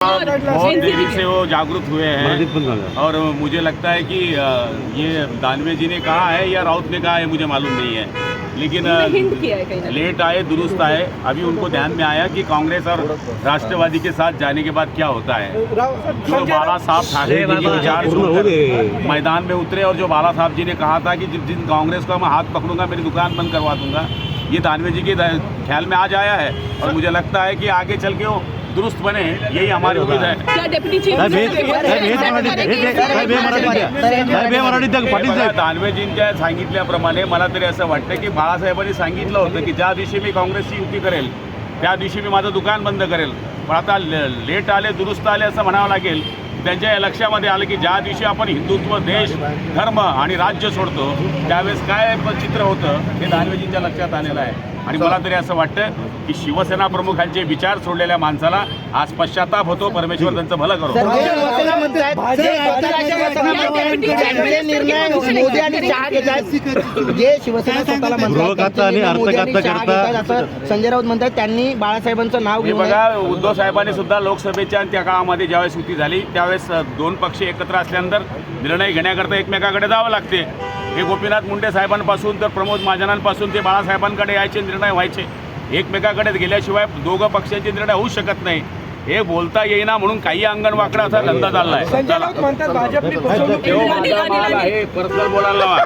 बहुत देरी से वो जागरूक हुए हैं और मुझे लगता है कि ये दानवे जी ने कहा है या राउत ने कहा है मुझे मालूम नहीं है, लेकिन लेट आए दुरुस्त आए। अभी उनको ध्यान में आया कि कांग्रेस और राष्ट्रवादी के साथ जाने के बाद क्या होता है। जो बाला साहब ठाकरे जी के विचार छोड़कर मैदान में उतरे और जो बाला साहब जी ने कहा था कि जिस दिन कांग्रेस को मैं हाथ पकड़ूंगा मेरी दुकान बंद करवा दूंगा, ये दानवे जी के ख्याल में आज आया है और मुझे लगता है कि आगे चल के वो दुरुस्त बने, यही हमारी उम्मीद है। दानवेजींच्या सांगितल्याप्रमाणे मला तरी असं वाटतं की बाळासाहेबांनी सांगितलं होतं की ज्या दिवशी मी काँग्रेसची युती करेल त्या दिवशी मी माझं दुकान बंद करेल, पण आता लेट आले दुरुस्त आले असं म्हणावं लागेल। त्यांच्या या लक्षामध्ये आलं की ज्या दिवशी आपण हिंदुत्व देश धर्म आणि राज्य सोडतो त्यावेळेस काय चित्र होतं हे दानवेजींच्या लक्षात आलेलं आहे। आणि मला तरी असं वाटतं की शिवसेना प्रमुखांचे विचार सोडलेल्या माणसाला आज पश्चाताप होतो। परमेश्वर त्यांचं भलं करो। जे शिवसेना स्वतःला संजय राऊत म्हणतात त्यांनी बाळासाहेबांचं नाव घेऊन बघा, उद्धव साहेबांनी सुद्धा लोकसभेच्या त्या काळामध्ये ज्यावेळेस युती झाली त्यावेळेस दोन पक्ष एकत्र असल्यानंतर निर्णय घेण्याकरता एकमेकाकडे जावं लागते। हे गोपीनाथ मुंडे साहेबांपासून तर प्रमोद महाजनांपासून ते बाळासाहेबांकडे यायचे निर्णय व्हायचे, एकमेकाकडे गेल्याशिवाय दोघं पक्षांचे निर्णय होऊ शकत नाही। हे बोलता येईना म्हणून काही अंगण वाकडा असा धंदा चाललाय। पर्सनल बोलायला लावा।